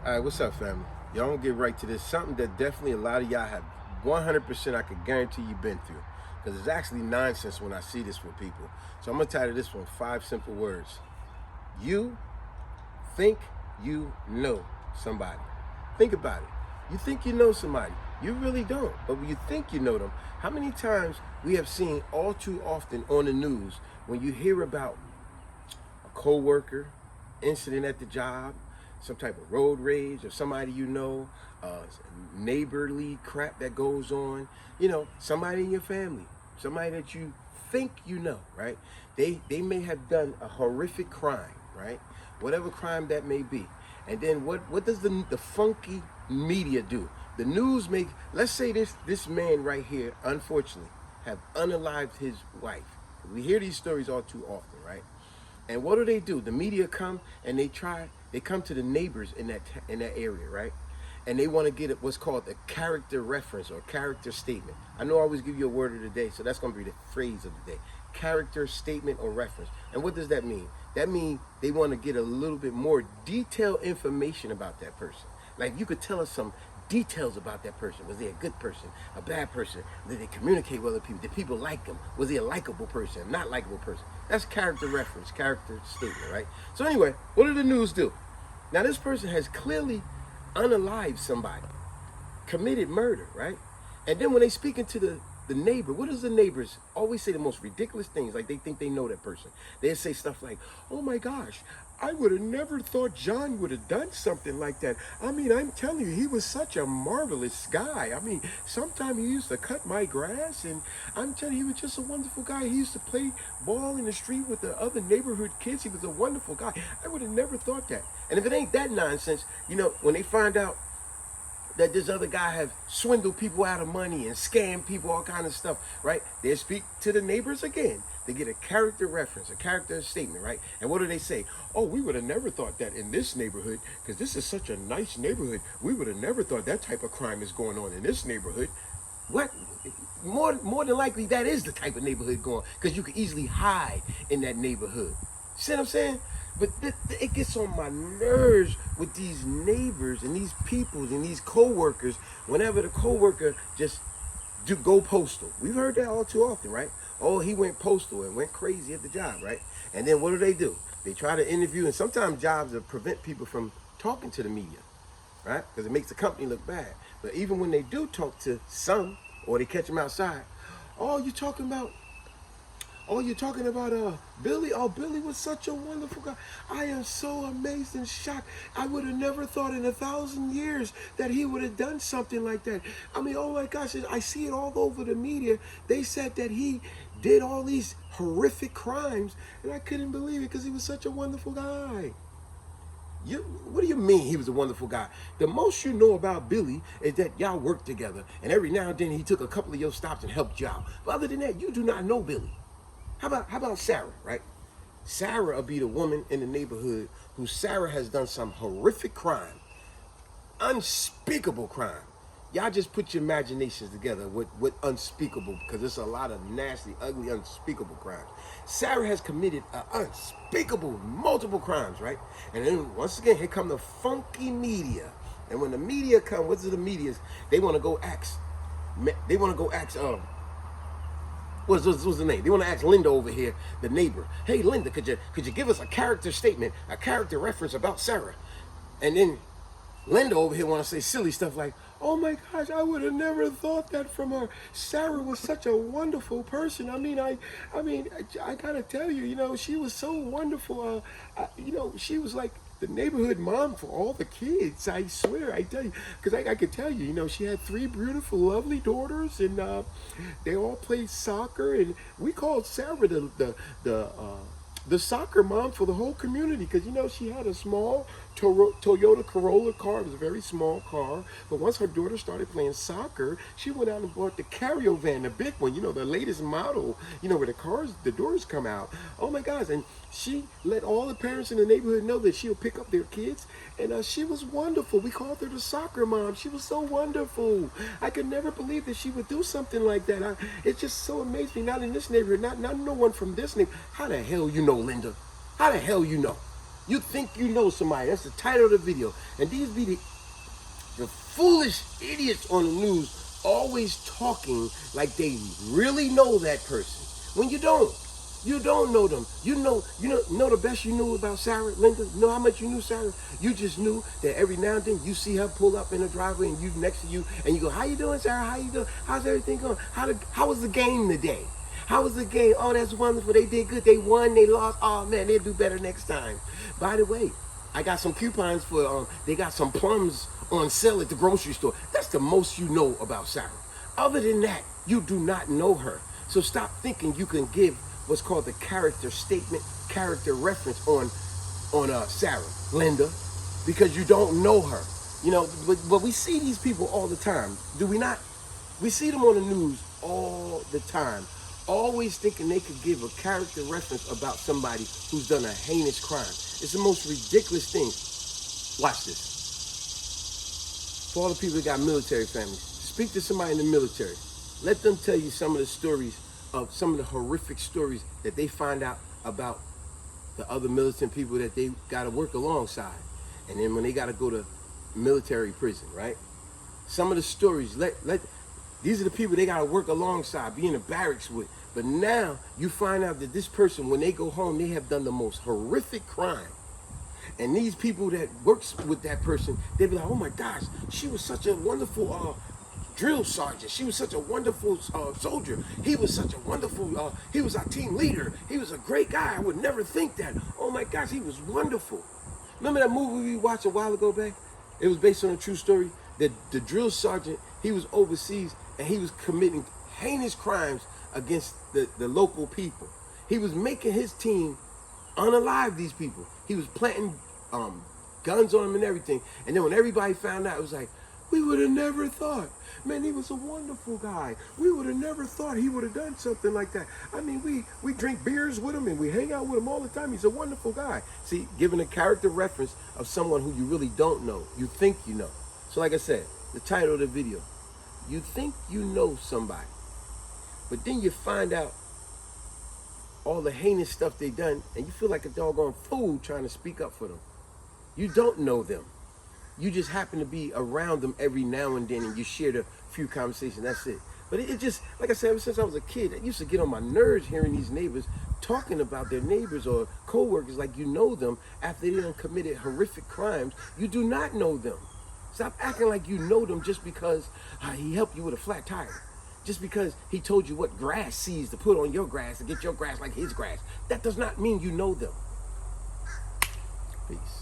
All right, what's up, family? Y'all gonna get right to this. Something that definitely a lot of y'all have 100% I could guarantee you've been through. Because it's actually nonsense when I see this with people. So I'm gonna title this one 5 simple words. You think you know somebody. Think about it. You think you know somebody. You really don't. But when you think you know them, how many times we have seen all too often on the news when you hear about a co-worker, incident at the job, some type of road rage, or somebody you know, neighborly crap that goes on, somebody in your family, somebody that you think you know, right? They may have done a horrific crime, right? Whatever crime that may be. And then what does the funky media do? The news make, let's say this man right here, unfortunately, have unalived his wife. We hear these stories all too often, right? And what do? The media come and they come to the neighbors in that area, right? And they want to get what's called a character reference or character statement. I know I always give you a word of the day, so that's going to be the phrase of the day. Character statement or reference. And what does that mean? That means they want to get a little bit more detailed information about that person. Like, you could tell us some details about that person. Was he a good person, a bad person? Did they communicate with other people? Did people like him? Was he a likable person, not likable person? That's character reference, character statement, right? So anyway, what do the news do? Now, this person has clearly unalived somebody, committed murder, right? And then when they speaking to the neighbor, what does the neighbors always say? The most ridiculous things, like they think they know that person. They say stuff like, oh my gosh, I would have never thought John would have done something like that. I mean, I'm telling you, he was such a marvelous guy. I mean, sometimes he used to cut my grass, and I'm telling you, he was just a wonderful guy. He used to play ball in the street with the other neighborhood kids. He was a wonderful guy. I would have never thought that. And if it ain't that nonsense, when they find out that this other guy have swindled people out of money and scammed people, all kind of stuff, right? They speak to the neighbors again. They get a character reference, a character statement, right? And what do they say? Oh, we would have never thought that in this neighborhood, because this is such a nice neighborhood. We would have never thought that type of crime is going on in this neighborhood. What? More than likely, that is the type of neighborhood going, because you can easily hide in that neighborhood. See what I'm saying? But it gets on my nerves with these neighbors and these people and these co-workers whenever the co-worker just go postal. We've heard that all too often, right? Oh, he went postal and went crazy at the job, right? And then what do? They try to interview, and sometimes jobs that prevent people from talking to the media, right? Because it makes the company look bad. But even when they do talk to some, or they catch them outside, oh, you're talking about Billy? Oh, Billy was such a wonderful guy. I am so amazed and shocked. I would have never thought in 1,000 years that he would have done something like that. I mean, oh my gosh, I see it all over the media. They said that he did all these horrific crimes, and I couldn't believe it because he was such a wonderful guy. What do you mean he was a wonderful guy? The most you know about Billy is that y'all worked together, and every now and then he took a couple of your stops and helped you out. But other than that, you do not know Billy. How about Sarah, right? Sarah will be the woman in the neighborhood who Sarah has done some horrific crime, unspeakable crime. Y'all just put your imaginations together with unspeakable, because it's a lot of nasty, ugly, unspeakable crimes. Sarah has committed unspeakable, multiple crimes, right? And then once again, here come the funky media. And when the media come, what's the media? They want to go ask. They want to go ask. What's the name? They want to ask Linda over here, the neighbor. Hey, Linda, could you give us a character statement, a character reference about Sarah? And then Linda over here want to say silly stuff like, oh my gosh, I would have never thought that from her. Sarah was such a wonderful person. I gotta tell you, she was so wonderful. She was like the neighborhood mom for all the kids. I swear, I tell you, because I could tell you, she had 3 beautiful, lovely daughters, and they all played soccer, and we called Sarah the soccer mom for the whole community, because she had a small Toyota Corolla car. It was a very small car, but once her daughter started playing soccer, she went out and bought the Van, the big one, the latest model, where the doors come out. Oh my gosh. And she let all the parents in the neighborhood know that she'll pick up their kids, and she was wonderful. We called her the soccer mom. She was so wonderful. I could never believe that she would do something like that. It just so amazed me. Not in this neighborhood, not no one from this neighborhood. How the hell you know, Linda? How the hell you know? You think you know somebody. That's the title of the video. And these be the foolish idiots on the news always talking like they really know that person when you don't. You don't know them. You know the best you knew about Sarah, Linda. You know how much you knew Sarah? You just knew that every now and then you see her pull up in the driveway and you next to you and you go, "How you doing, Sarah? How you doing? How's everything going? How was the game today? How was the game? Oh, that's wonderful. They did good. They won. They lost. Oh man, they'll do better next time." By the way, I got some coupons for they got some plums on sale at the grocery store. That's the most you know about Sarah. Other than that, you do not know her. So stop thinking you can give what's called the character statement, character reference on Sarah, Linda, because you don't know her. You know, but we see these people all the time, do we not? We see them on the news all the time, always thinking they could give a character reference about somebody who's done a heinous crime. It's the most ridiculous thing. Watch this. For all the people that got military families, speak to somebody in the military. Let them tell you some of the stories of some of the horrific stories that they find out about the other militant people that they got to work alongside. And then when they got to go to military prison, right? Some of the stories, these are the people they got to work alongside, be in the barracks with. But now you find out that this person, when they go home, they have done the most horrific crime. And these people that works with that person, they be like, "Oh my gosh, she was such a wonderful drill sergeant. She was such a wonderful soldier. He was such a wonderful, he was our team leader. He was a great guy. I would never think that. Oh my gosh, he was wonderful." Remember that movie we watched a while ago back? It was based on a true story. That the drill sergeant, he was overseas and he was committing heinous crimes against the local people. He was making his team unalive these people. He was planting guns on them and everything. And then when everybody found out, it was like, "We would have never thought. Man, he was a wonderful guy. We would have never thought he would have done something like that. I mean, we drink beers with him and we hang out with him all the time. He's a wonderful guy." See, giving a character reference of someone who you really don't know. You think you know. So like I said, the title of the video, you think you know somebody, but then you find out all the heinous stuff they done and you feel like a doggone fool trying to speak up for them. You don't know them. You just happen to be around them every now and then and you shared a few conversations, that's it. But it just, like I said, ever since I was a kid, it used to get on my nerves hearing these neighbors talking about their neighbors or co-workers like you know them after they done committed horrific crimes. You do not know them. Stop acting like you know them just because he helped you with a flat tire. Just because he told you what grass seeds to put on your grass to get your grass like his grass. That does not mean you know them. Peace.